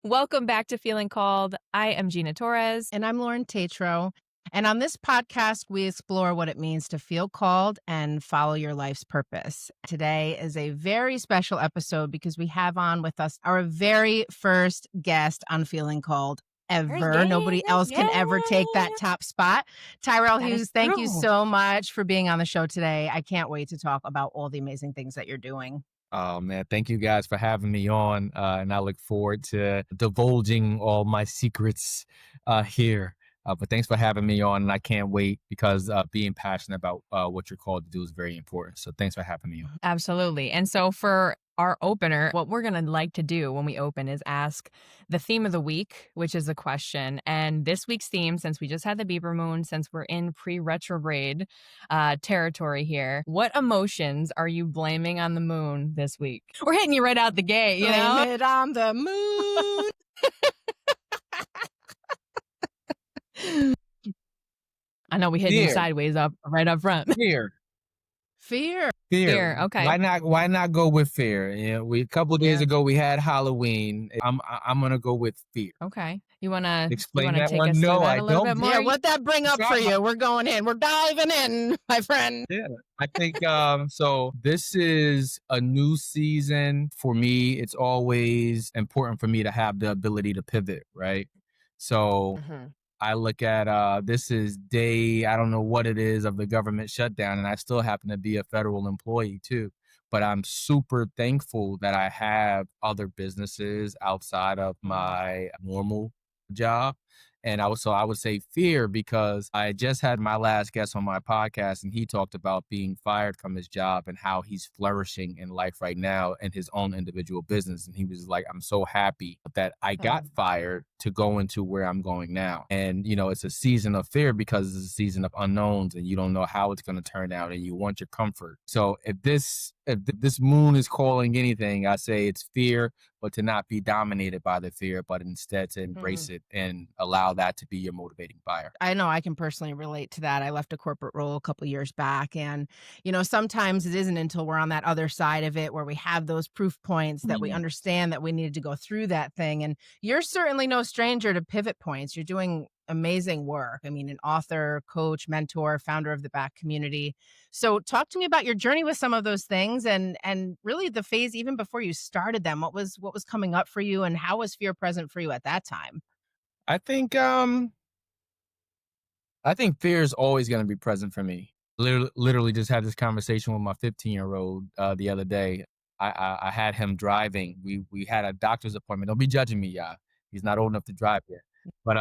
Welcome back to Feeling Called. I am Gina Torres. And I'm Lauren Tatro. And on this podcast, we explore what it means to feel called and follow your life's purpose. Today is a very special episode because we have on with us our very first guest on Feeling Called ever. Nobody else can ever take that top spot. Tyrell Hughes, thank you so much for being on the show today. I can't wait to talk about all the amazing things that you're doing. Oh man, thank you guys for having me on, and I look forward to divulging all my secrets here. But thanks for having me on, and I can't wait because being passionate about what you're called to do is very important. So thanks for having me on. Absolutely. And so for our opener, what we're going to like to do when we open is ask the theme of the week, which is a question. And this week's theme, since we just had the Bieber moon, since we're in pre-retrograde territory here, what emotions are you blaming on the moon this week? We're hitting you right out the gate, you know? Blame it on the moon. I know we hit you sideways right up front. Fear. Okay. Why not go with fear? You know, a couple of days ago we had Halloween. I'm gonna go with fear. Okay. You wanna explain that take one? Us no, I don't. Bit more? Yeah, what'd that bring up for you? We're going in. We're diving in, my friend. Yeah, I think so this is a new season for me. It's always important for me to have the ability to pivot, right? So I look at this is day, I don't know what it is, of the government shutdown, and I still happen to be a federal employee too. But I'm super thankful that I have other businesses outside of my normal job. And I would say fear, because I just had my last guest on my podcast, and he talked about being fired from his job and how he's flourishing in life right now in his own individual business. And he was like, I'm so happy that I got fired to go into where I'm going now. And, you know, it's a season of fear because it's a season of unknowns and you don't know how it's going to turn out and you want your comfort. So if this moon is calling anything, I say it's fear, but to not be dominated by the fear, but instead to embrace it and allow that to be your motivating fire. I know I can personally relate to that. I left a corporate role a couple years back, and, you know, sometimes it isn't until we're on that other side of it where we have those proof points that we understand that we needed to go through that thing. And you're certainly no stranger to pivot points. You're doing amazing work. I mean, an author, coach, mentor, founder of the Back community. So talk to me about your journey with some of those things and really the phase even before you started them. What was coming up for you, and how was fear present for you at that time? I think fear is always going to be present for me. Literally just had this conversation with my 15-year-old the other day. I had him driving. We had a doctor's appointment. Don't be judging me, y'all. He's not old enough to drive yet. But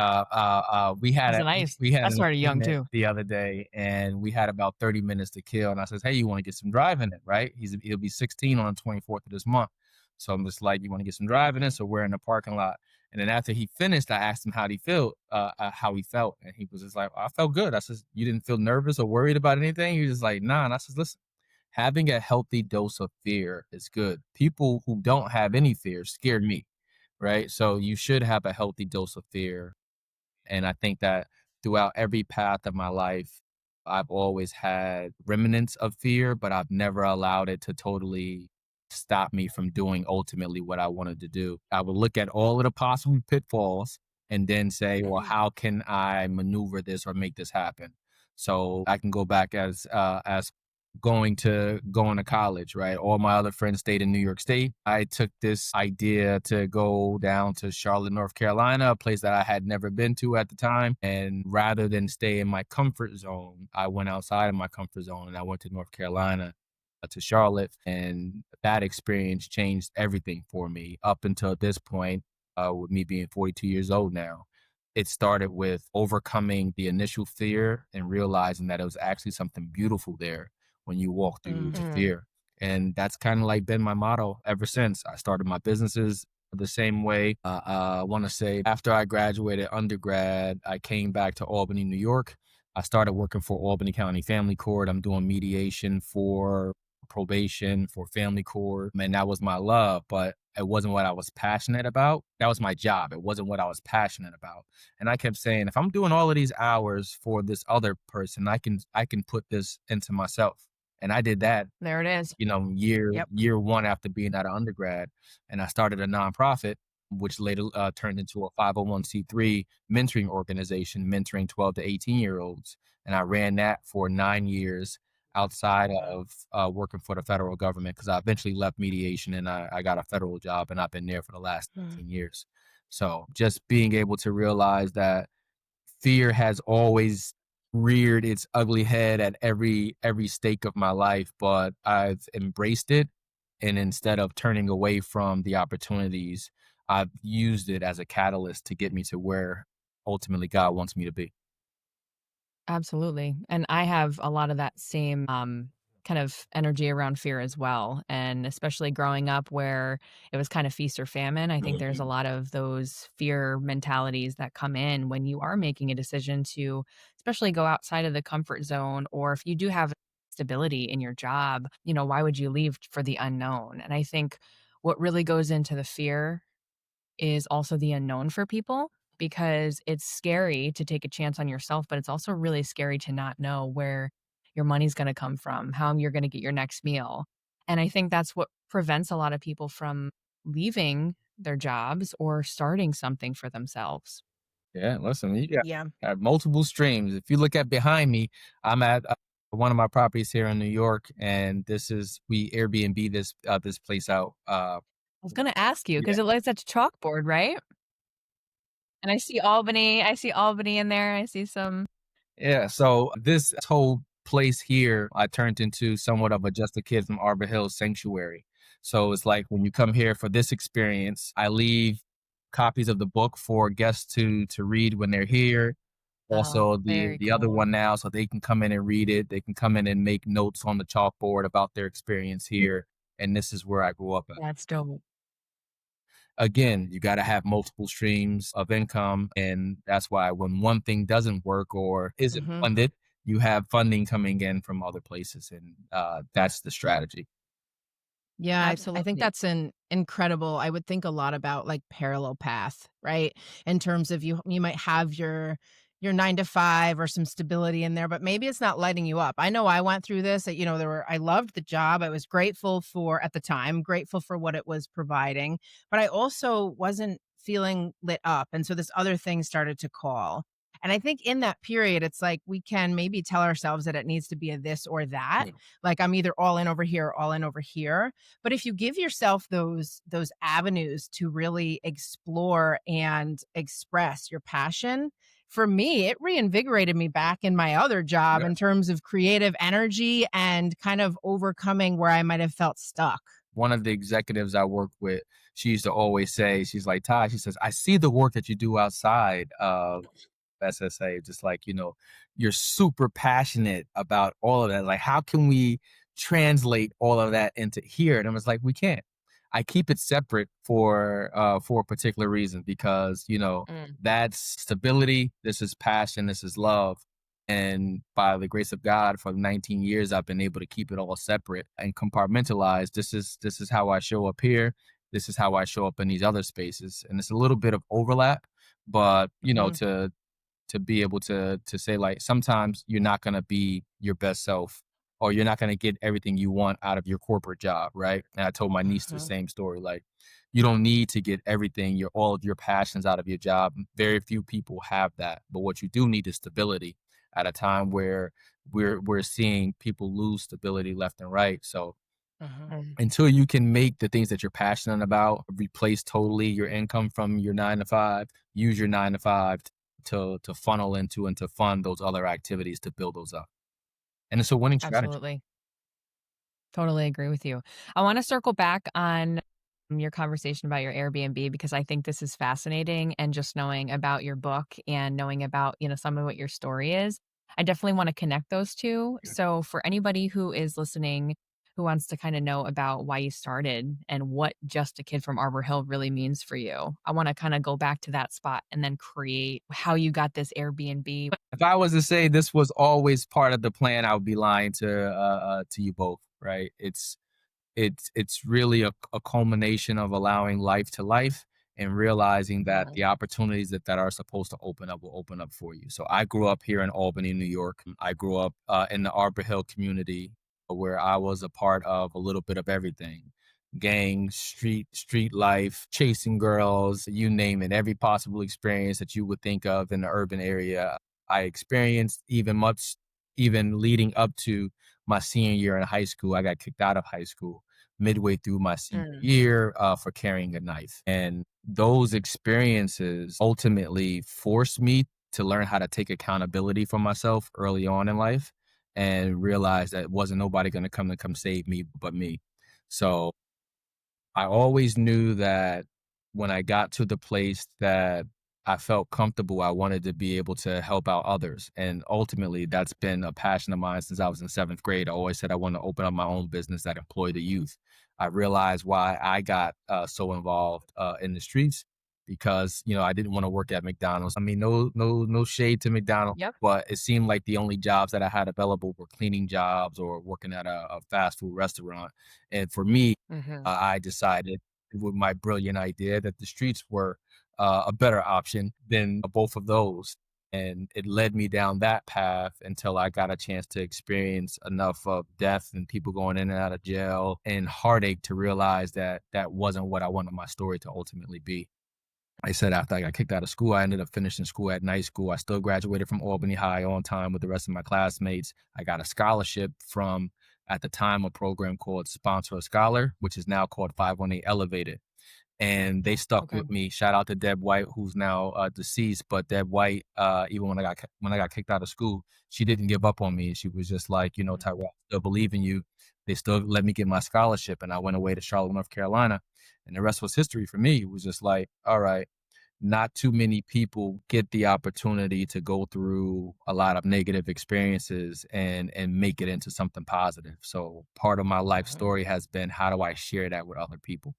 we had that's sort of young too. The other day, and we had about 30 minutes to kill. And I says, hey, you want to get some driving in, right? He'll be 16 on the 24th of this month. So I'm just like, you want to get some driving in? So we're in the parking lot. And then after he finished, I asked him how he felt. And he was just like, I felt good. I says, you didn't feel nervous or worried about anything? He was just like, nah. And I says, listen, having a healthy dose of fear is good. People who don't have any fear scared me, right? So you should have a healthy dose of fear. And I think that throughout every path of my life, I've always had remnants of fear, but I've never allowed it to totally stop me from doing ultimately what I wanted to do. I would look at all of the possible pitfalls and then say, well, how can I maneuver this or make this happen? So I can go back as going to college, right? All my other friends stayed in New York State. I took this idea to go down to Charlotte, North Carolina, a place that I had never been to at the time. And rather than stay in my comfort zone, I went outside of my comfort zone and I went to North Carolina, to Charlotte. And that experience changed everything for me up until this point, with me being 42 years old now. It started with overcoming the initial fear and realizing that it was actually something beautiful there when you walk through the fear. And that's kind of like been my motto ever since. I started my businesses the same way. I want to say after I graduated undergrad, I came back to Albany, New York. I started working for Albany County Family Court. I'm doing mediation for probation, for family court. Man, that was my love, but it wasn't what I was passionate about. That was my job. It wasn't what I was passionate about. And I kept saying, if I'm doing all of these hours for this other person, I can put this into myself. And I did that. There it is. You know, year one after being out of undergrad. And I started a nonprofit which later turned into a 501c3 mentoring organization, mentoring 12 to 18-year-olds. And I ran that for 9 years outside Wow. of working for the federal government because I eventually left mediation and I got a federal job and I've been there for the last Mm. 18 years. So just being able to realize that fear has always reared its ugly head at every stake of my life, but I've embraced it. And instead of turning away from the opportunities, I've used it as a catalyst to get me to where ultimately God wants me to be. Absolutely. And I have a lot of that same kind of energy around fear as well. And especially growing up where it was kind of feast or famine, I think there's a Mhm. lot of those fear mentalities that come in when you are making a decision to, especially go outside of the comfort zone, or if you do have stability in your job, why would you leave for the unknown? And I think what really goes into the fear is also the unknown for people because it's scary to take a chance on yourself, but it's also really scary to not know where your money's going to come from, how you're going to get your next meal. And I think that's what prevents a lot of people from leaving their jobs or starting something for themselves. Yeah, listen, you got Yeah. have multiple streams. If you look at behind me, I'm at one of my properties here in New York, and this is we Airbnb this place out. I was going to ask you Yeah, because it looks like a chalkboard, right? And I see Albany. I see Albany in there. I see some. yeah. So this whole place here, I turned into somewhat of a Just a Kid from Arbor Hills sanctuary. So it's like when you come here for this experience, I leave copies of the book for guests to read when they're here. Oh, Also, very the other cool. one now, so they can come in and read it. They can come in and make notes on the chalkboard about their experience here. And this is where I grew up at. That's dope. Again, you got to have multiple streams of income. And that's why when one thing doesn't work or isn't Hmm. funded, you have funding coming in from other places. And that's the strategy. Yeah, I think Absolutely. that's an incredible. I would think a lot about like parallel path, right? In terms of you might have your 9 to 5 or some stability in there, but maybe it's not lighting you up. I know I went through this, there were I loved the job. I was grateful for at the time, grateful for what it was providing, but I also wasn't feeling lit up. And so this other thing started to call. And I think in that period, it's like we can maybe tell ourselves that it needs to be a this or that. Yeah. Like I'm either all in over here or all in over here, but if you give yourself those avenues to really explore and express your passion, for me, it reinvigorated me back in my other job Yeah. in terms of creative energy and kind of overcoming where I might have felt stuck. One of the executives I work with, she used to always say, she's like, Ty, she says, I see the work that you do outside of SSA, just like, you're super passionate about all of that. Like, how can we translate all of that into here? And I was like, we can't. I keep it separate for a particular reason because, Mm, that's stability. This is passion. This is love. And by the grace of God, for 19 years, I've been able to keep it all separate and compartmentalized. This is how I show up here. This is how I show up in these other spaces. And it's a little bit of overlap, but Mhm, to be able to say like sometimes you're not going to be your best self or you're not going to get everything you want out of your corporate job, right? And I told my niece the mhm, same story, like you don't need to get everything your all of your passions out of your job. Very few people have that, but what you do need is stability at a time where we're seeing people lose stability left and right. So mhm, mm. until you can make the things that you're passionate about replace totally your income from your 9 to 5, use your 9 to 5 to funnel into and to fund those other activities to build those up. And it's a winning strategy. Absolutely. Totally agree with you. I want to circle back on your conversation about your Airbnb because I think this is fascinating and just knowing about your book and knowing about, some of what your story is. I definitely want to connect those two. So for anybody who is listening who wants to kind of know about why you started and what just a kid from Arbor Hill really means for you. I want to kind of go back to that spot and then create how you got this Airbnb. If I was to say this was always part of the plan, I would be lying to you both, right? It's really a culmination of allowing life to life and realizing that mhm, the opportunities that are supposed to open up will open up for you. So I grew up here in Albany, New York. I grew up in the Arbor Hill community where I was a part of a little bit of everything. gangs, street life, chasing girls, you name it, every possible experience that you would think of in the urban area. I experienced even leading up to my senior year in high school. I got kicked out of high school midway through my senior Mm, year for carrying a knife. And those experiences ultimately forced me to learn how to take accountability for myself early on in life and realize that it wasn't nobody going to come save me but me. So I always knew that when I got to the place that I felt comfortable, I wanted to be able to help out others. And ultimately, that's been a passion of mine since I was in seventh grade. I always said I want to open up my own business that employ the youth. I realized why I got so involved in the streets because I didn't want to work at McDonald's. I mean, no shade to McDonald's, Yep. but it seemed like the only jobs that I had available were cleaning jobs or working at a fast food restaurant. And for me, Mhm. I decided with my brilliant idea that the streets were a better option than both of those. And it led me down that path until I got a chance to experience enough of death and people going in and out of jail and heartache to realize that that wasn't what I wanted my story to ultimately be. I said after I got kicked out of school, I ended up finishing school at night school. I still graduated from Albany High on time with the rest of my classmates. I got a scholarship from, at the time, a program called Sponsor a Scholar, which is now called 518 Elevated. And they stuck Okay. with me. Shout out to Deb White, who's now deceased. But Deb White, even when I got kicked out of school, she didn't give up on me. She was just like, Mm. Tyrell, I still believe in you. They still let me get my scholarship, and I went away to Charlotte, North Carolina, and the rest was history for me. It was just like, all right, not too many people get the opportunity to go through a lot of negative experiences and make it into something positive. So part of my life Mhm. story has been, how do I share that with other people?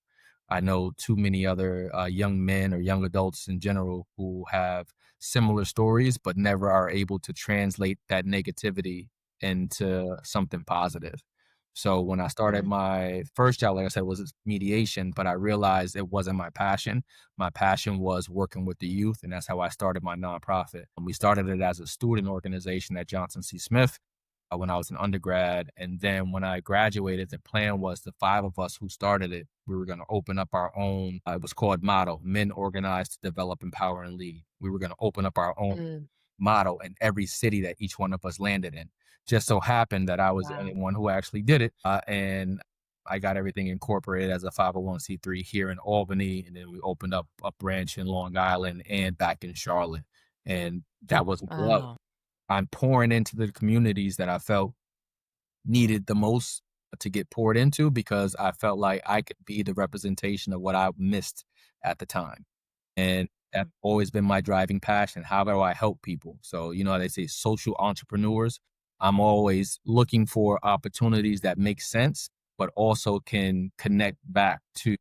I know too many other young men or young adults in general who have similar stories, but never are able to translate that negativity into something positive. So when I started mm, my first job, like I said, was mediation, but I realized it wasn't my passion. My passion was working with the youth, and that's how I started my nonprofit. And we started it as a student organization at Johnson C. Smith when I was an undergrad. And then when I graduated, the plan was the five of us who started it, we were going to open up our own, it was called Model Men Organized to Develop, Empower, and Lead. We were going to open up our own Mm. model in every city that each one of us landed in. Just so happened that I was the only Wow. one who actually did it. And I got everything incorporated as a 501c3 here in Albany. And then we opened up a branch in Long Island and back in Charlotte. And that was love. Wow. I'm pouring into the communities that I felt needed the most to get poured into because I felt like I could be the representation of what I missed at the time. And that's always been my driving passion. How do I help people? So, they say social entrepreneurs. I'm always looking for opportunities that make sense, but also can connect back to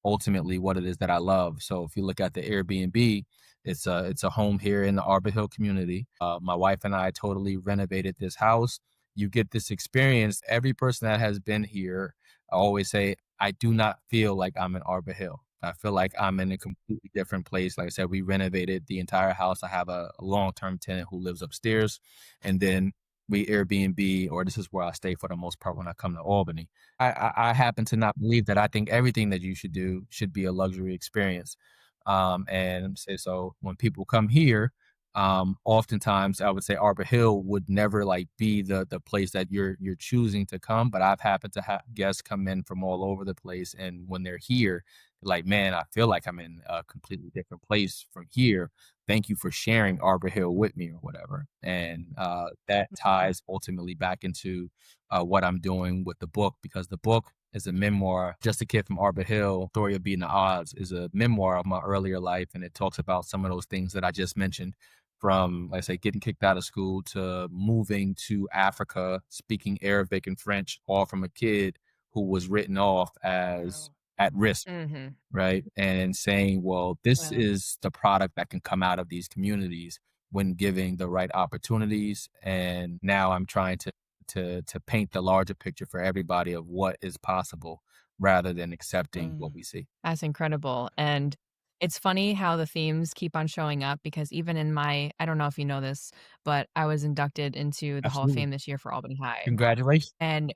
ultimately what it is that I love. So if you look at the Airbnb, it's a home here in the Arbor Hill community. My wife and I totally renovated this house. You get this experience. Every person that has been here, I always say, I do not feel like I'm in Arbor Hill. I feel like I'm in a completely different place. Like I said, we renovated the entire house. I have a long-term tenant who lives upstairs, and then we Airbnb, or this is where I stay for the most part when I come to Albany. I happen to not believe that. I think everything that you should do should be a luxury experience. And say so when people come here, oftentimes I would say Arbor Hill would never like be the place that you're choosing to come. But I've happened to have guests come in from all over the place, and when they're here, like, man, I feel like I'm in a completely different place from here. Thank you for sharing Arbor Hill with me or whatever. And that ties ultimately back into what I'm doing with the book, because the book is a memoir. Just a Kid from Arbor Hill, Story of Beating the Odds, is a memoir of my earlier life. And it talks about some of those things that I just mentioned, from, like I say, getting kicked out of school to moving to Africa, speaking Arabic and French, all from a kid who was written off as Wow. at risk, Mhm. right? And saying, well, this Wow. is the product that can come out of these communities when giving the right opportunities. And now I'm trying to paint the larger picture for everybody of what is possible rather than accepting what mm. we see. That's incredible, and it's funny how the themes keep on showing up because even in my I don't know if you know this, but I was inducted into the Hall of Absolutely. Fame this year for Albany High, Congratulations. and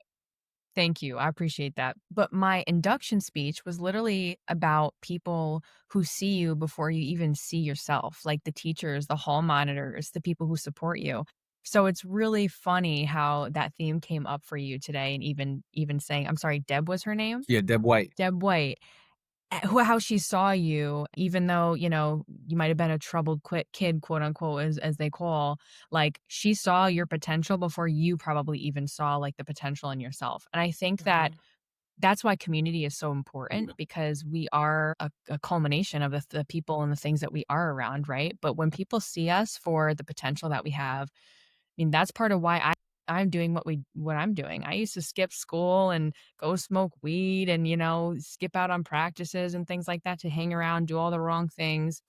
Thank you. I appreciate that. But my induction speech was literally about people who see you before you even see yourself, like the teachers, the hall monitors, the people who support you. So it's really funny how that theme came up for you today, and even saying, I'm sorry, Deb was her name? Yeah, Deb White. Deb White. How she saw you, even though, you might have been a troubled kid, quote unquote, as they call, like she saw your potential before you probably even saw like the potential in yourself. And I think that Mhm. that's why community is so important because we are a culmination of the people and the things that we are around, right? But when people see us for the potential that we have, I mean, that's part of why I'm doing what I'm doing. I used to skip school and go smoke weed and, skip out on practices and things like that to hang around, do all the wrong things.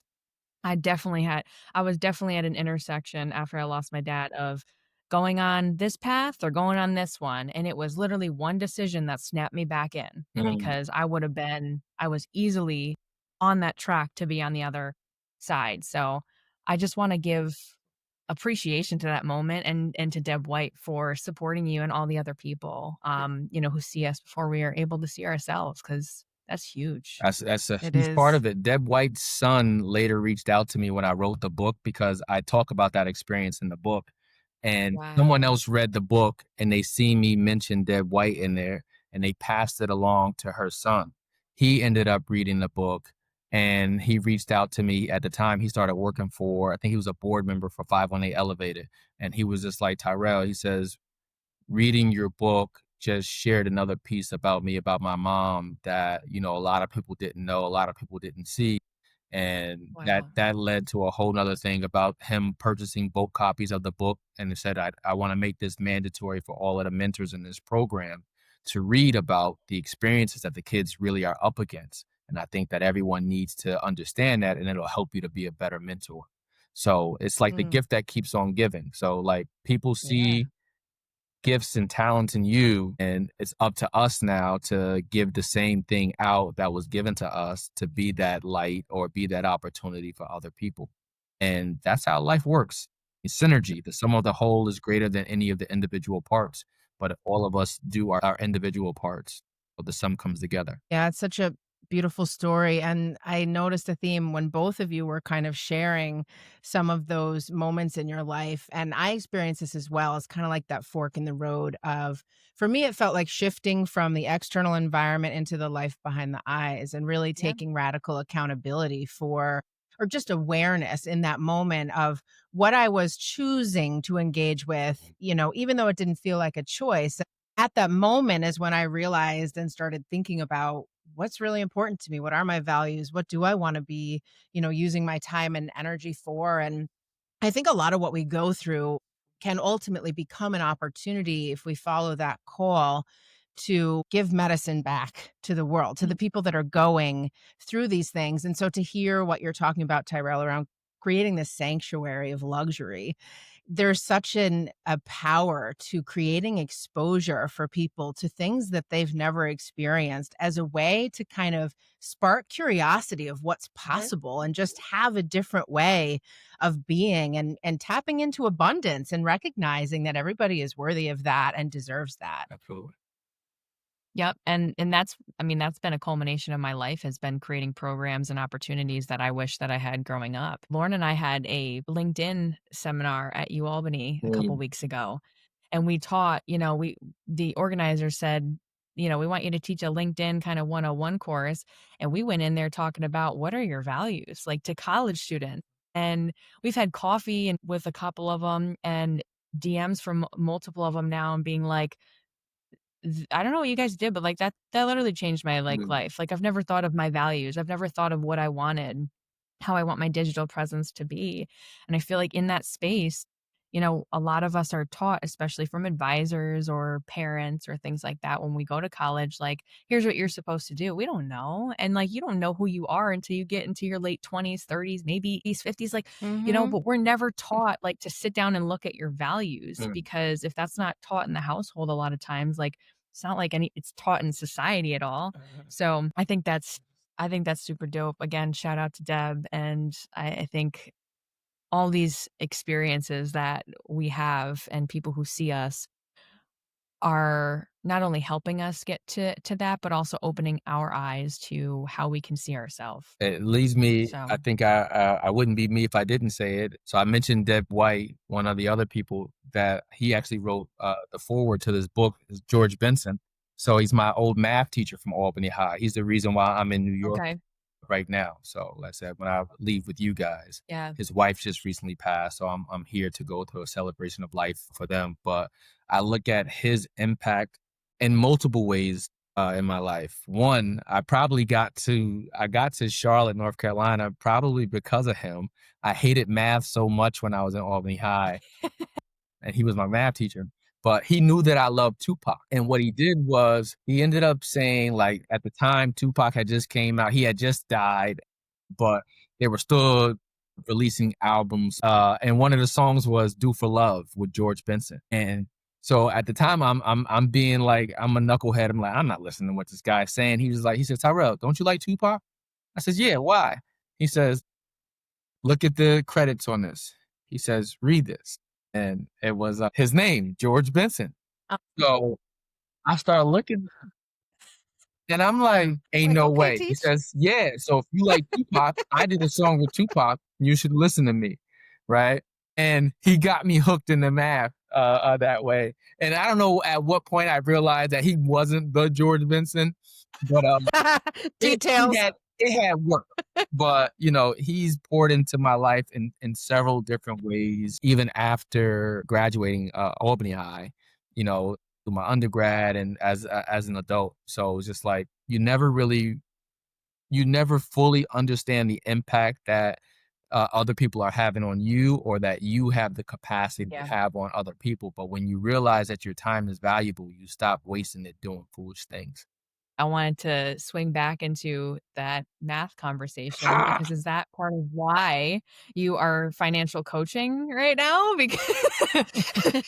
I was definitely at an intersection after I lost my dad of going on this path or going on this one, and it was literally one decision that snapped me back in Mm. because I was easily on that track to be on the other side. So, I just wanna give appreciation to that moment and to Deb White for supporting you and all the other people, who see us before we are able to see ourselves because that's huge. That's a It huge part is. of it. Deb White's son later reached out to me when I wrote the book because I talk about that experience in the book. And someone Wow. else read the book and they see me mention Deb White in there and they passed it along to her son. He ended up reading the book and he reached out to me at the time he started working for, I think he was a board member for 518 Elevated. And he was just like, Tyrell, he says, reading your book just shared another piece about me, about my mom that, a lot of people didn't know, a lot of people didn't see. And that Wow. that led to a whole nother thing about him purchasing both copies of the book. And he said, I want to make this mandatory for all of the mentors in this program to read about the experiences that the kids really are up against. And I think that everyone needs to understand that and it'll help you to be a better mentor. So it's like the Mm, gift that keeps on giving. So like people yeah. see gifts and talents in you and it's up to us now to give the same thing out that was given to us to be that light or be that opportunity for other people, and that's how life works. It's synergy. The sum of the whole is greater than any of the individual parts, but if all of us do our individual parts, well, the sum comes together. Yeah, it's such a beautiful story. And I noticed a theme when both of you were kind of sharing some of those moments in your life. And I experienced this as well. It's kind of like that fork in the road of, for me, it felt like shifting from the external environment into the life behind the eyes and really Yeah. taking radical accountability for, or just awareness in that moment of what I was choosing to engage with, even though it didn't feel like a choice. At that moment is when I realized and started thinking about what's really important to me. What are my values? What do I want to be, using my time and energy for? And I think a lot of what we go through can ultimately become an opportunity if we follow that call to give medicine back to the world, to the people that are going through these things. And so to hear what you're talking about, Tyrell, around creating this sanctuary of luxury, there's such a power to creating exposure for people to things that they've never experienced as a way to kind of spark curiosity of what's possible and just have a different way of being and tapping into abundance and recognizing that everybody is worthy of that and deserves that. Absolutely. Yep, and that's been a culmination of my life has been creating programs and opportunities that I wish that I had growing up. Lauren and I had a LinkedIn seminar at UAlbany a couple Mm. weeks ago, and we taught, the organizer said, "We want you to teach a LinkedIn kind of 101 course." And we went in there talking about what are your values, like to college students. And we've had coffee and with a couple of them and DMs from multiple of them now and being like, I don't know what you guys did, but, like, that literally changed my, like, Mm. life. Like, I've never thought of my values. I've never thought of what I wanted, how I want my digital presence to be, and I feel like in that space, a lot of us are taught, especially from advisors or parents or things like that when we go to college, like, "Here's what you're supposed to do." We don't know, and, like, you don't know who you are until you get into your late 20s, 30s, maybe these 50s, like, Mhm. but we're never taught, like, to sit down and look at your values Mm. because if that's not taught in the household a lot of times, like, it's not like it's taught in society at all. So I think that's super dope. Again, shout out to Deb. And I think all these experiences that we have and people who see us are not only helping us get to that, but also opening our eyes to how we can see ourselves. It leads me, So I think I wouldn't be me if I didn't say it. So I mentioned Deb White, one of the other people that he actually wrote the foreword to this book is George Benson. So he's my old math teacher from Albany High. He's the reason why I'm in New York okay, right now. So like I said, when I leave with you guys, yeah. his wife just recently passed. So I'm here to go to a celebration of life for them. But I look at his impact in multiple ways in my life. One, I got to Charlotte, North Carolina, probably because of him. I hated math so much when I was in Albany High, and he was my math teacher. But he knew that I loved Tupac. And what he did was he ended up saying, like, at the time Tupac had just came out, he had just died, but they were still releasing albums. And one of the songs was Do for Love with George Benson. And so at the time I'm being like, I'm a knucklehead. I'm like, I'm not listening to what this guy's saying. He said, Tyrell, don't you like Tupac? I said, yeah, why? He says, look at the credits on this. He says, read this. And it was his name, George Benson. Oh. So I started looking and I'm like, ain't Like, no okay, way. He teach. says, yeah. So if you like Tupac, I did a song with Tupac. You should listen to me. Right. And he got me hooked in the math that way. And I don't know at what point I realized that he wasn't the George Benson, but Details. it had worked. But you know, he's poured into my life in several different ways, even after graduating Albany High, you know, through my undergrad and as an adult. So it's just like you never fully understand the impact that other people are having on you or that you have the capacity to Yeah. have on other people. But when you realize that your time is valuable, you stop wasting it doing foolish things. I wanted to swing back into that math conversation because is that part of why you are financial coaching right now? Because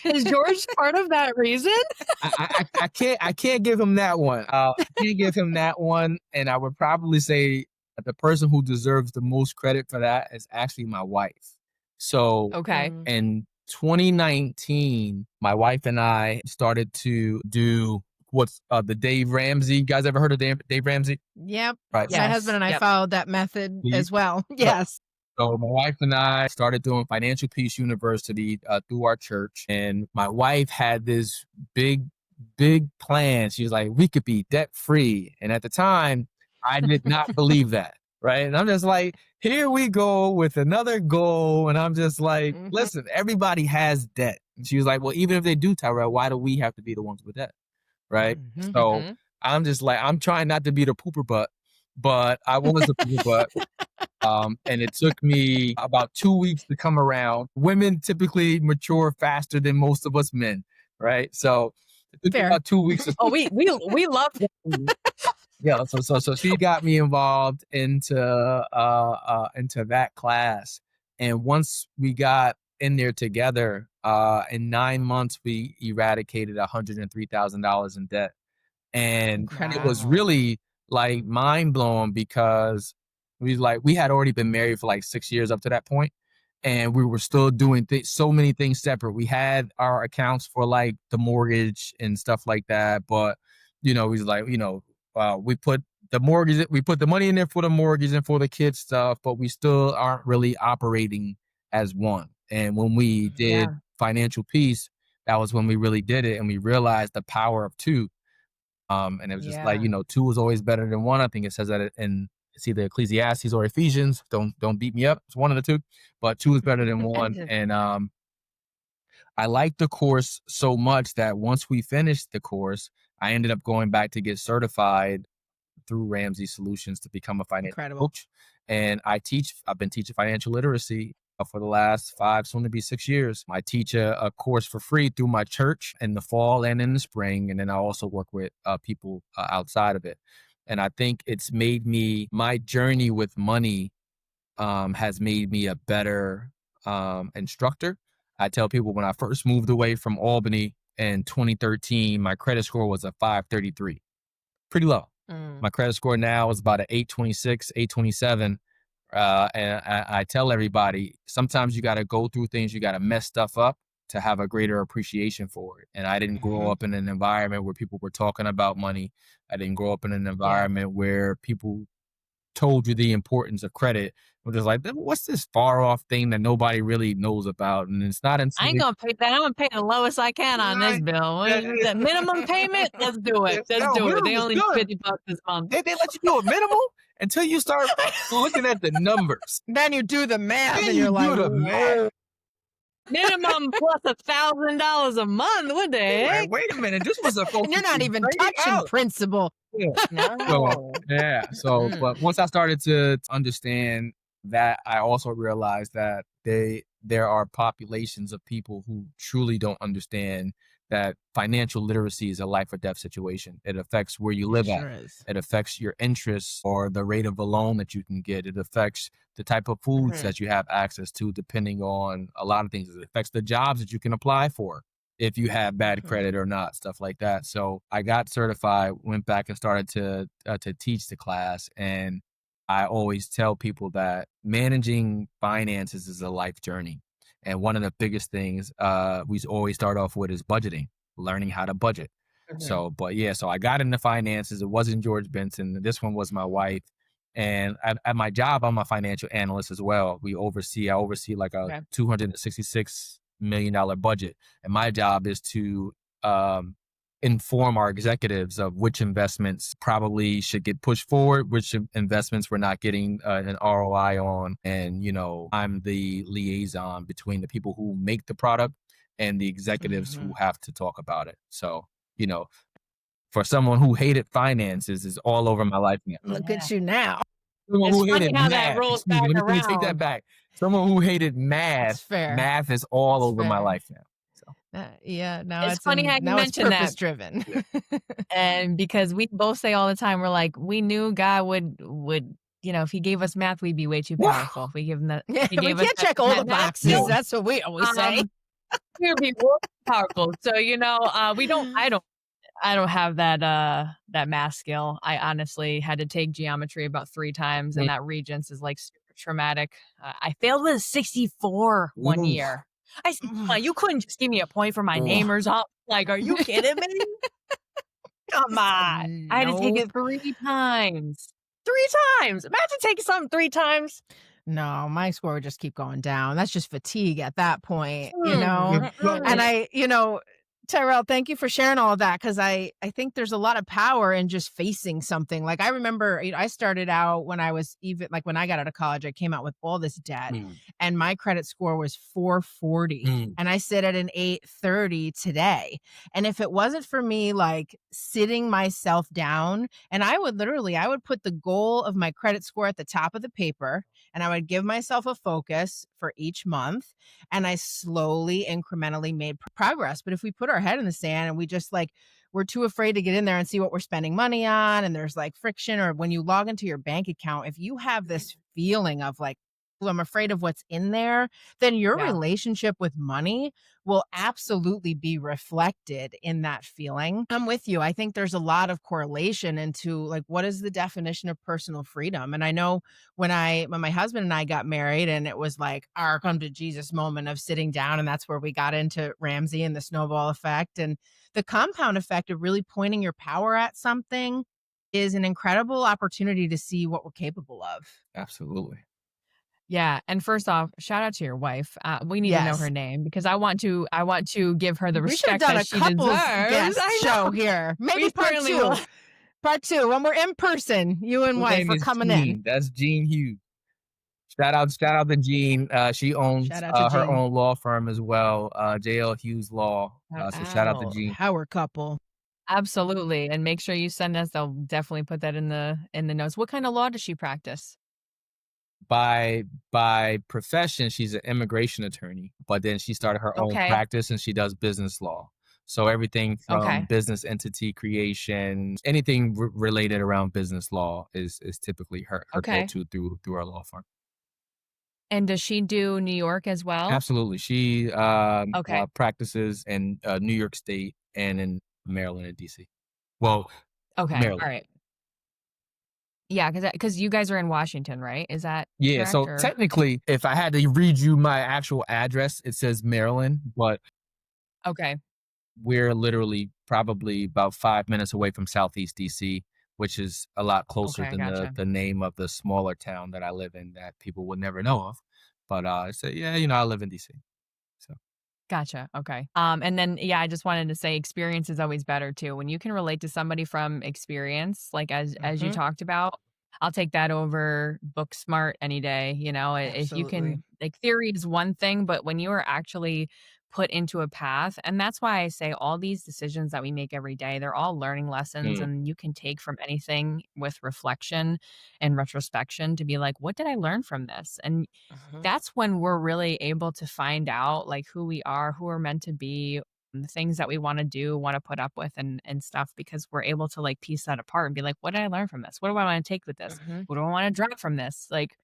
is George part of that reason? I can't give him that one. I can't give him that one, and I would probably say that the person who deserves the most credit for that is actually my wife. So Okay. in 2019, my wife and I started to do what's the Dave Ramsey. You guys ever heard of Dave Ramsey? Yep. Right. My Yes. husband and I Yep. followed that method Do you? as well. Yes. So my wife and I started doing Financial Peace University through our church, and my wife had this big plan. She was like, "We could be debt free," and at the time, I did not believe that. Right, and I'm just like, "Here we go with another goal," and I'm just like, Mhm. "Listen, everybody has debt." And she was like, "Well, even if they do, Tyrell, why do we have to be the ones with debt?" Right. Mhm. So Mhm. I'm just like, I'm trying not to be the pooper butt, but I was the pooper butt. And it took me about 2 weeks to come around. Women typically mature faster than most of us men, right? So it took me Fair. about 2 weeks. Oh, we love Yeah. So she got me involved into that class, and once we got in there together, in 9 months we eradicated $103,000 in debt. And it Incredible. was Wow. really like mind blowing because we had already been married for like 6 years up to that point, and we were still doing so many things separate. We had our accounts for like the mortgage and stuff like that, but you know, he's like, you know, we put we put the money in there for the mortgage and for the kids stuff, but we still aren't really operating as one. And when we Yeah. did financial peace, that was when we really did it, and we realized the power of two. And it was just like, Yeah. you know, two is always better than one. I think it says that in it's either Ecclesiastes or Ephesians. Don't beat me up. It's one of the two, but two is better than one. And I liked the course so much that once we finished the course, I ended up going back to get certified through Ramsey Solutions to become a financial Incredible. coach. And I've been teaching financial literacy for the last 5, soon to be 6 years. I teach a course for free through my church in the fall and in the spring. And then I also work with people outside of it. And I think it's made my journey with money has made me a better instructor. I tell people when I first moved away from Albany in 2013, my credit score was a 533, pretty low. My credit score now is about an 826, 827. And I tell everybody, sometimes you got to go through things, you got to mess stuff up to have a greater appreciation for it. And I didn't grow up in an environment where people were talking about money. I didn't grow up in an environment where people told you the importance of credit. We're just like, what's this far off thing that nobody really knows about? And it's not until I ain't gonna pay that. I'm gonna pay the lowest I can on this bill. The minimum payment? Let's do it. Let's do it. They only $50 this month. They let you do a minimal until you start looking at the numbers. Then you do the math Then and you're you like, do the math. Minimum plus $1,000 a month. What the heck? Like, wait a minute, this was a and you're not even touching principal. No. But once I started to understand that, I also realized that there are populations of people who truly don't understand that financial literacy is a life or death situation. It affects where you live at. It affects your interests or the rate of a loan that you can get. It affects the type of foods that you have access to, depending on a lot of things. It affects the jobs that you can apply for, if you have bad credit or not, stuff like that. So I got certified, went back and started to teach the class. And I always tell people that managing finances is a life journey. And one of the biggest things we always start off with is budgeting, learning how to budget. So I got into finances. It wasn't George Benson. This one was my wife. And at my job, I'm a financial analyst as well. I oversee like a $266 million budget. And my job is to inform our executives of which investments probably should get pushed forward, which investments we're not getting an ROI on. And, I'm the liaison between the people who make the product and the executives who have to talk about it. So, for someone who hated finances, is all over my life now. Look at you now. Someone It's who funny hated how math. that rolls back Let me take around. that back. Someone who hated math. Math is all over my life now. Now It's funny how you mentioned that. purpose driven. And because we both say all the time, we're like, we knew God would if he gave us math, we'd be way too powerful. If we give him that, we can't check all the boxes. That's what we always say. We would be more powerful. So we don't. I don't have that math skill. I honestly had to take geometry about 3 times, and that Regents is like super traumatic. I failed with a 64 one year. I said, you couldn't just give me a point for my name or something. Like, are you kidding me? Come on. I had to take it 3 times. 3 times. Imagine taking something 3 times. No, my score would just keep going down. That's just fatigue at that point, And Tyrell, thank you for sharing all of that, because I think there's a lot of power in just facing something. Like, I remember I started out when I was when I got out of college, I came out with all this debt and my credit score was 440 and I sit at an 830 today. And if it wasn't for me sitting myself down, and I would put the goal of my credit score at the top of the paper, and I would give myself a focus for each month, and I slowly, incrementally made progress. But if we put our head in the sand and we just we're too afraid to get in there and see what we're spending money on, and there's friction, or when you log into your bank account, if you have this feeling of I'm afraid of what's in there, then your relationship with money will absolutely be reflected in that feeling. I'm with you. I think there's a lot of correlation into what is the definition of personal freedom. And I know when my husband and I got married, and it was our come to Jesus moment of sitting down, and that's where we got into Ramsey and the snowball effect, and the compound effect of really pointing your power at something is an incredible opportunity to see what we're capable of. Absolutely. Yeah, and first off, shout out to your wife. We need to know her name, because I want to give her the respect that she deserves. We should have done a couples show here. Maybe part 2. Part 2, when we're in person, you and wife are coming in. That's Gina Hughes. Shout out to Gene. She owns her own law firm as well, Tyrell Hughes Law. So shout out to Gene. Power couple. Absolutely, and make sure you send us. They'll definitely put that in the notes. What kind of law does she practice? By profession, she's an immigration attorney, but then she started her own practice, and she does business law. So everything from business entity creation, anything related around business law is typically her go-to through our law firm. And does she do New York as well? Absolutely. She practices in New York State and in Maryland and DC. Well, Maryland. All right. Yeah, because you guys are in Washington, right? Is that correct, so technically, if I had to read you my actual address, it says Maryland, but Okay. We're literally probably about 5 minutes away from Southeast DC, which is a lot closer Okay, I than the gotcha. the name of the smaller town that I live in that people would never know of. But so yeah, I live in DC. So Gotcha. Okay. And then yeah, I just wanted to say experience is always better too. When you can relate to somebody from experience, like as you Mhm. talked about, I'll take that over book smart any day. If you Absolutely. can, like, theory is one thing, but when you are actually put into a path, and that's why I say all these decisions that we make every day, they're all learning lessons, mm, and you can take from anything with reflection and retrospection to be like, what did I learn from this? And Mhm. that's when we're really able to find out, like, who we are, who we're meant to be, the things that we wanna do, wanna put up with, and stuff, because we're able to, like, piece that apart and be like, "What did I learn from this? What do I wanna take with this? Mhm. What do I wanna drop from this?" Like.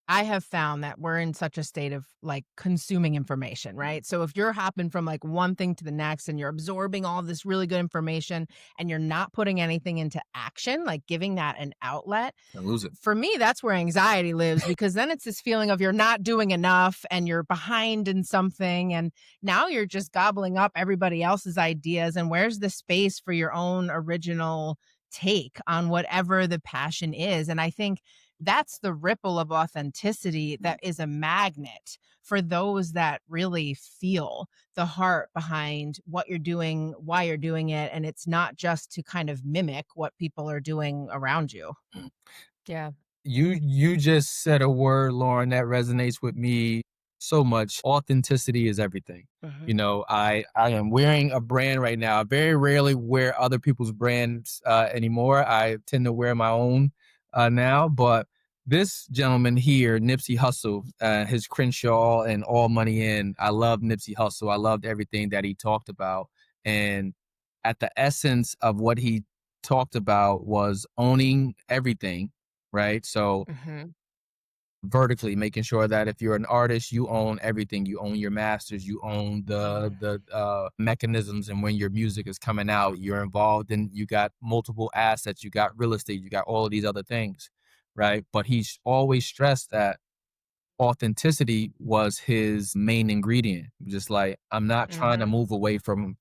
I have found that we're in such a state of like consuming information, right? So if you're hopping from like one thing to the next and you're absorbing all this really good information and you're not putting anything into action, like giving that an outlet, and lose it. for me, that's where anxiety lives because then it's this feeling of you're not doing enough and you're behind in something. And now you're just gobbling up everybody else's ideas. And where's the space for your own original take on whatever the passion is? And I think that's the ripple of authenticity that is a magnet for those that really feel the heart behind what you're doing, why you're doing it. And it's not just to kind of mimic what people are doing around you. Yeah. You just said a word, Lauren, that resonates with me so much. Authenticity is everything. Mhm. I am wearing a brand right now. I very rarely wear other people's brands anymore. I tend to wear my own now. But this gentleman here, Nipsey Hussle, his Crenshaw and All Money In. I love Nipsey Hussle. I loved everything that he talked about. And at the essence of what he talked about was owning everything, right? So Mhm. vertically making sure that if you're an artist, you own everything. You own your masters, you own the Mm. the mechanisms, and when your music is coming out, you're involved in. You got multiple assets, you got real estate, you got all of these other things, right? But he's always stressed that authenticity was his main ingredient. Just like, I'm not trying to Mhm. move away from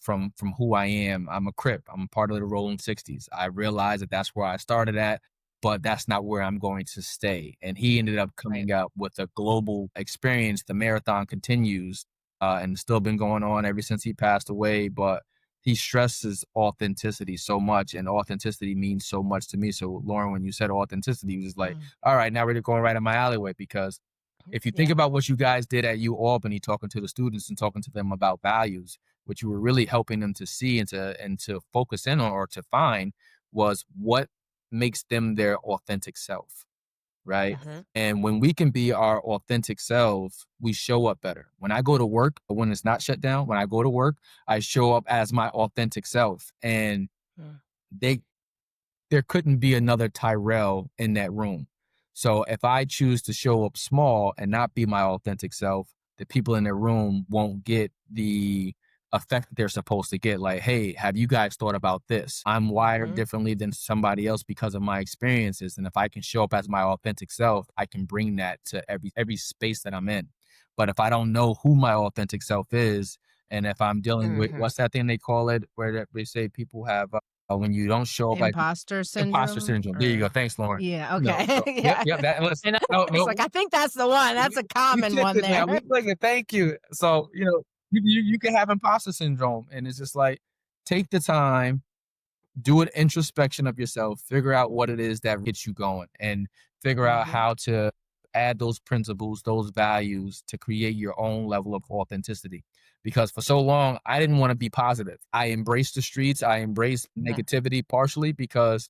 who I am. I'm a Crip. I'm part of the Rolling 60s. I realize that that's where I started at, but that's not where I'm going to stay. And he ended up Right. coming up with a global experience. The marathon continues, and still been going on ever since he passed away. But he stresses authenticity so much, and authenticity means so much to me. So, Lauren, when you said authenticity, it was like, Mm. all right, now we're going right in my alleyway, because if you think Yeah. about what you guys did at U Albany, talking to the students and talking to them about values, what you were really helping them to see and to focus in on, or to find, was what makes them their authentic self, right? Mhm. And when we can be our authentic selves, we show up better. When I go to work, when it's not shut down, when I go to work, I show up as my authentic self. And Mm. they there couldn't be another Tyrell in that room. So if I choose to show up small and not be my authentic self, the people in the room won't get the effect that they're supposed to get. Like, hey, have you guys thought about this? I'm wired Mhm. differently than somebody else because of my experiences. And if I can show up as my authentic self, I can bring that to every space that I'm in. But if I don't know who my authentic self is, and if I'm dealing with, Mhm. what's that thing they call it, where they say people have when you don't show up like Imposter imposter syndrome syndrome. There you go. or Thanks, Lauren. yeah, No, okay. so yep, Yeah. yep. That listen, And no, I was like, no, I think that's the one. That's a we common clicked one it now. there. We clicked it. Thank you. So you can have imposter syndrome, and it's just like, take the time, do an introspection of yourself, figure out what it is that gets you going, and figure out Mhm. how to add those principles, those values, to create your own level of authenticity. Because for so long, I didn't want to be positive. I embraced the streets. I embraced Yeah. negativity, partially because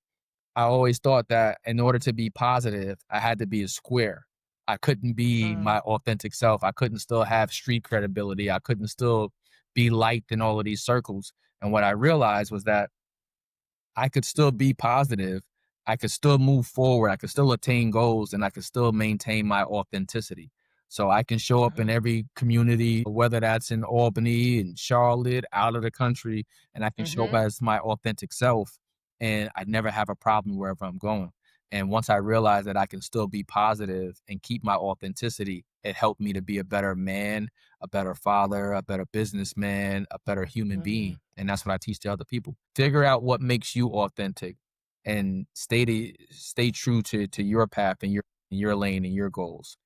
I always thought that in order to be positive, I had to be a square. I couldn't be Mm. my authentic self. I couldn't still have street credibility. I couldn't still be liked in all of these circles. And what I realized was that I could still be positive. I could still move forward. I could still attain goals, and I could still maintain my authenticity. So I can show up in Mhm. every community, whether that's in Albany and Charlotte, out of the country, and I can show up Mhm. as my authentic self, and I never have a problem wherever I'm going. And once I realize that I can still be positive and keep my authenticity, it helped me to be a better man, a better father, a better businessman, a better human being. And that's what I teach to other people. Figure out what makes you authentic and stay true to your path and your lane and your goals.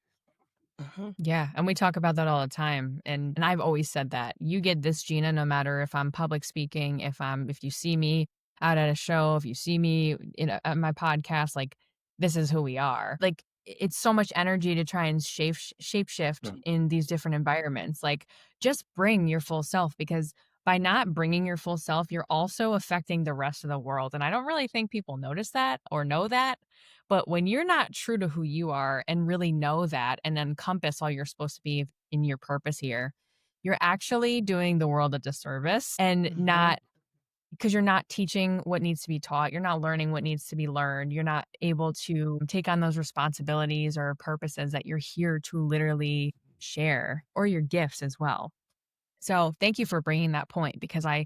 Yeah, and we talk about that all the time, and I've always said that. You get this, Gina, no matter if I'm public speaking, if you see me out at a show, if you see me at my podcast, like, this is who we are. Like, it's so much energy to try and shape shift in these different environments. Like, just bring your full self, because by not bringing your full self, you're also affecting the rest of the world, and I don't really think people notice that or know that. But when you're not true to who you are and really know that and encompass all you're supposed to be in your purpose here, you're actually doing the world a disservice, and not because you're not teaching what needs to be taught. You're not learning what needs to be learned. You're not able to take on those responsibilities or purposes that you're here to literally share, or your gifts as well. So thank you for bringing that point, because I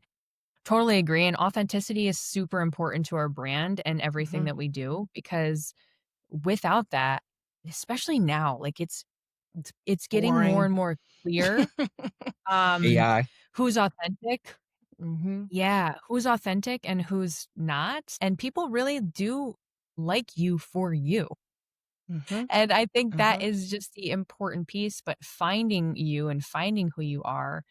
totally agree. And authenticity is super important to our brand and everything that we do, because without that, especially now, like, it's getting more Boring. and more clear, um, AI. who's authentic. Mhm. Yeah, who's authentic and who's not, and people really do like you for you. Mhm. And I think that Mhm. is just the important piece, but finding you and finding who you are,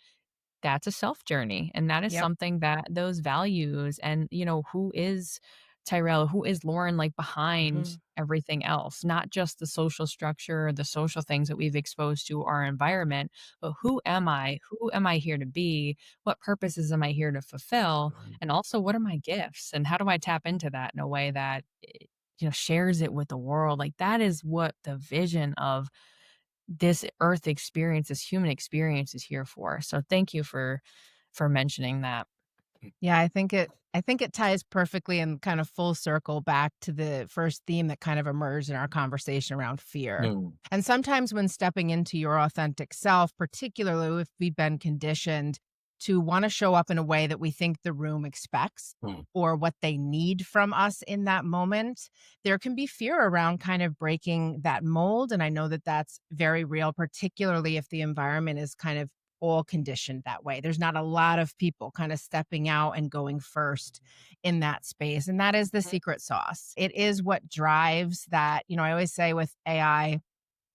that's a self journey, and that is Yep. something that those values and, who is Tyrell, who is Lauren, like, behind Mhm. everything else, not just the social structure, the social things that we've exposed to our environment, but who am I? Who am I here to be? What purposes am I here to fulfill? And also, what are my gifts? And how do I tap into that in a way that, shares it with the world? Like, that is what the vision of this earth experience, this human experience is here for. So thank you for mentioning that. Yeah, I think it ties perfectly and kind of full circle back to the first theme that kind of emerged in our conversation around fear. Mm, And sometimes when stepping into your authentic self, particularly if we've been conditioned to want to show up in a way that we think the room expects mm, or what they need from us in that moment, there can be fear around kind of breaking that mold. And I know that that's very real, particularly if the environment is kind of all conditioned that way. There's not a lot of people kind of stepping out and going first in that space. And that is the secret sauce. It is what drives that. I always say with AI,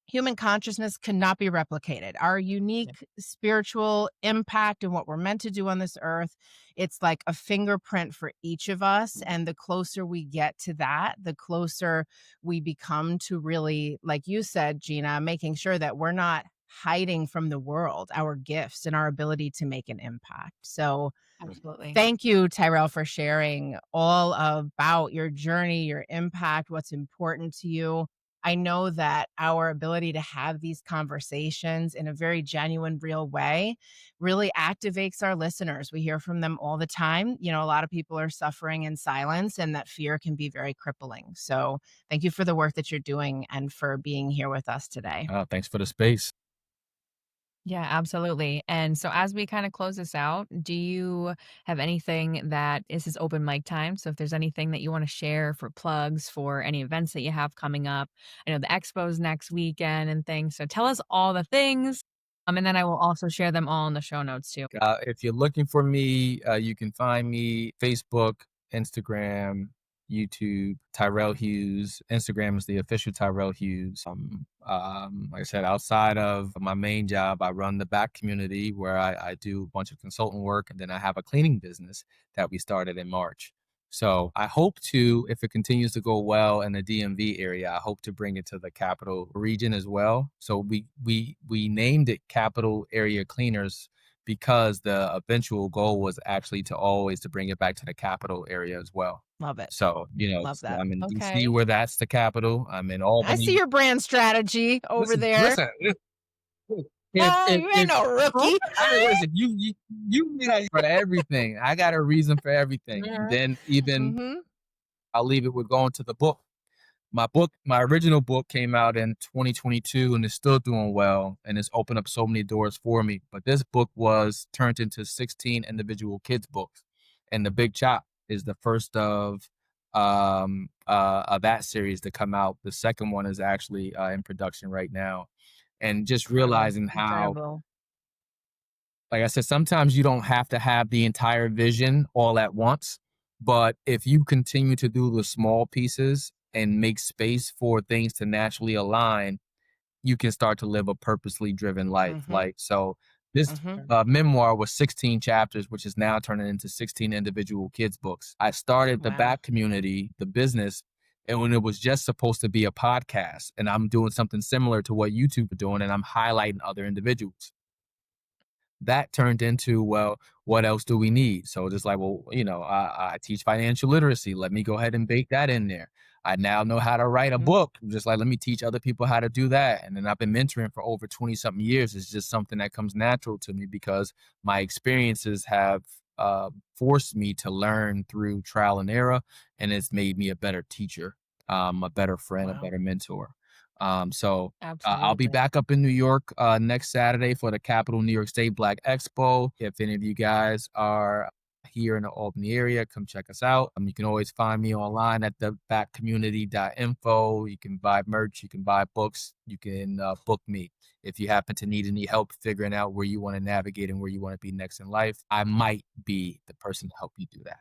human consciousness cannot be replicated. Our Yeah. unique spiritual impact and what we're meant to do on this earth, it's like a fingerprint for each of us. And the closer we get to that, the closer we become to really, like you said, Gina, making sure that we're not hiding from the world our gifts and our ability to make an impact. So, Absolutely. thank you, Tyrell, for sharing all about your journey, your impact, what's important to you. I know that our ability to have these conversations in a very genuine, real way really activates our listeners. We hear from them all the time. A lot of people are suffering in silence, and that fear can be very crippling. So, thank you for the work that you're doing and for being here with us today. thanks for the space. Yeah, absolutely. And so as we kind of close this out, do you have anything that this is open mic time? So if there's anything that you want to share for plugs for any events that you have coming up, I know the expo's next weekend and things. So tell us all the things. And then I will also share them all in the show notes too. If you're looking for me, you can find me Facebook, Instagram, YouTube, Tyrell Hughes. Instagram is the official Tyrell Hughes. Like I said, outside of my main job, I run the back community where I do a bunch of consultant work, and then I have a cleaning business that we started in March. So I hope to, if it continues to go well in the DMV area, I hope to bring it to the capital region as well. So we named it Capital Area Cleaners because the eventual goal was actually to bring it back to the capital area as well. Love it. So, Love that. I'm in DC Okay. where that's the capital. I'm in I see Albany. your brand strategy over Listen, there. listen. You ain't If no rookie. I listen, you need a for everything. I got a reason for everything. And Mhm. then even Mhm. I'll leave it with going to the book. My original book came out in 2022 and it's still doing well and it's opened up so many doors for me. But this book was turned into 16 individual kids books. And The Big Chop is the first of that series to come out. The second one is actually in production right now. and just realizing how, Incredible. like I said, sometimes you don't have to have the entire vision all at once, but if you continue to do the small pieces and make space for things to naturally align, you can start to live a purposely driven life. Mhm. Like, so this Mhm. memoir was 16 chapters, which is now turning into 16 individual kids' books. I started the Wow. back community, the business, and when it was just supposed to be a podcast, and I'm doing something similar to what YouTube are doing, and I'm highlighting other individuals. That turned into, well, what else do we need? So just like, well, I teach financial literacy. Let me go ahead and bake that in there. I now know how to write a Mhm. book. Just like, let me teach other people how to do that. And then I've been mentoring for over 20 something years. It's just something that comes natural to me because my experiences have forced me to learn through trial and error. And it's made me a better teacher, a better friend, a Wow. better mentor. So I'll be Absolutely. back up in New York next Saturday for the Capital New York State Black Expo. If any of you guys are here in the Albany area, come check us out. You can always find me online at thebackcommunity.info. You can buy merch, you can buy books, you can book me. If you happen to need any help figuring out where you want to navigate and where you want to be next in life, I might be the person to help you do that.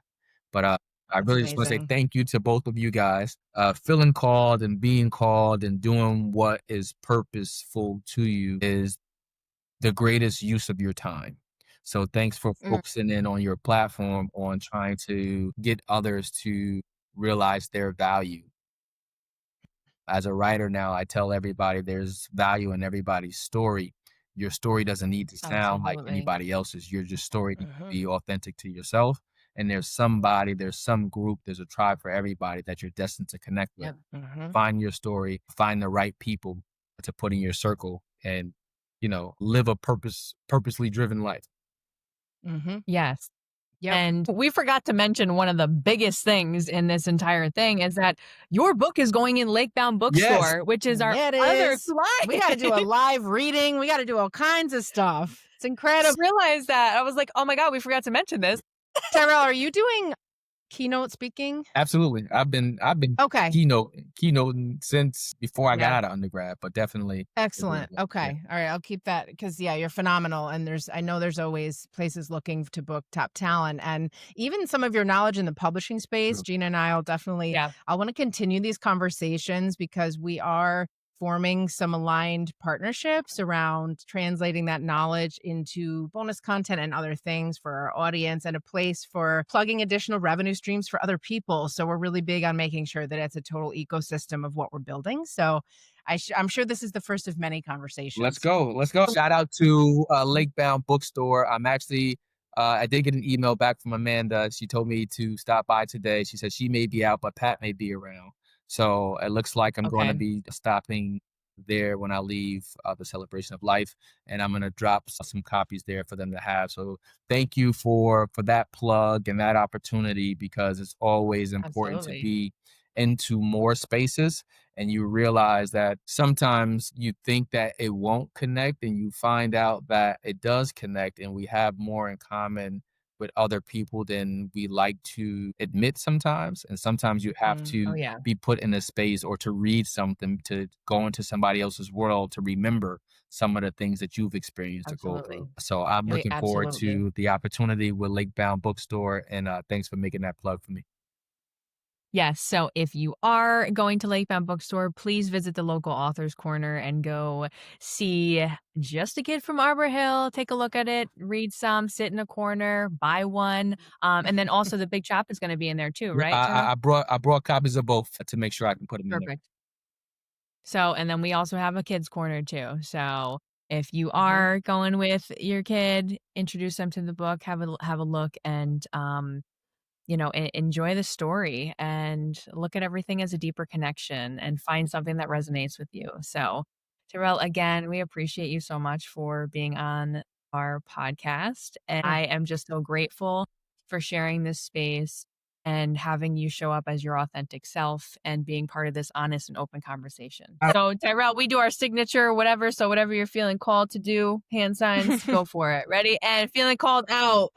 But I That's really just want to say amazing. thank you to both of you guys. Feeling called and being called and doing what is purposeful to you is the greatest use of your time. So thanks for Mm. focusing in on your platform on trying to get others to realize their value. As a writer now, I tell everybody there's value in everybody's story. Your story doesn't need to sound like Absolutely. anybody else's. Your just story needs to Mhm. be authentic to yourself. And there's somebody, there's some group, there's a tribe for everybody that you're destined to connect with. Yep. Mhm. Find your story, find the right people to put in your circle, and live a purposely driven life. Mhm. Yes. Yep. And we forgot to mention one of the biggest things in this entire thing is that your book is going in Lakebound Yes. Bookstore, which is our Yeah, it other is. We gotta do a client. live reading. We gotta do all kinds of stuff. It's I incredible. realized that. I was like, oh my God, we forgot to mention this. Tyrell, are you doing keynote speaking? Absolutely. I've been Okay. keynoting since before I got Yep. out of undergrad, but definitely it was, Excellent. yeah. Okay. All right. I'll keep that because, yeah, you're phenomenal. And I know there's always places looking to book top talent. And even some of your knowledge in the publishing space, True. Gina and I will definitely, Yeah. I want to continue these conversations because we are forming some aligned partnerships around translating that knowledge into bonus content and other things for our audience and a place for plugging additional revenue streams for other people. So we're really big on making sure that it's a total ecosystem of what we're building. So I'm sure this is the first of many Let's conversations. go. Let's go. Shout out to Lakebound Bookstore. I'm actually, I did get an email back from Amanda. She told me to stop by today. She said she may be out, but Pat may be around. So it looks like I'm going to Okay. be stopping there when I leave the celebration of life, and I'm going to drop some copies there for them to have. So thank you for that plug and that opportunity because it's always important to Absolutely. be into more spaces and you realize that sometimes you think that it won't connect and you find out that it does connect and we have more in common with other people than we like to admit sometimes. And sometimes you have Mm, Oh, to yeah. be put in a space or to read something to go into somebody else's world to remember some of the things that you've experienced to go Absolutely. through. So I'm yep. looking forward Absolutely. to the opportunity with Lakebound Bookstore and thanks for making that plug for me. Yes. So if you are going to Lakebound Bookstore, please visit the local authors corner and go see Just a Kid from Arbor Hill. Take a look at it, read some, sit in a corner, buy one. And then also the Big Chop is going to be in there too, Yeah, right, I, Terrell? I I brought copies of both to make sure I can put them in there. Perfect. So, and then we also have a kids corner too. So if you Mhm. are going with your kid, introduce them to the book, have a look, and enjoy the story and look at everything as a deeper connection and find something that resonates with you. So, Terrell, again, we appreciate you so much for being on our podcast. And Mm. I am just so grateful for sharing this space and having you show up as your authentic self and being part of this honest and open conversation. So, Tyrell, we do our signature, whatever. So, whatever you're feeling called to do, hand signs, go for it. Ready? And feeling called out.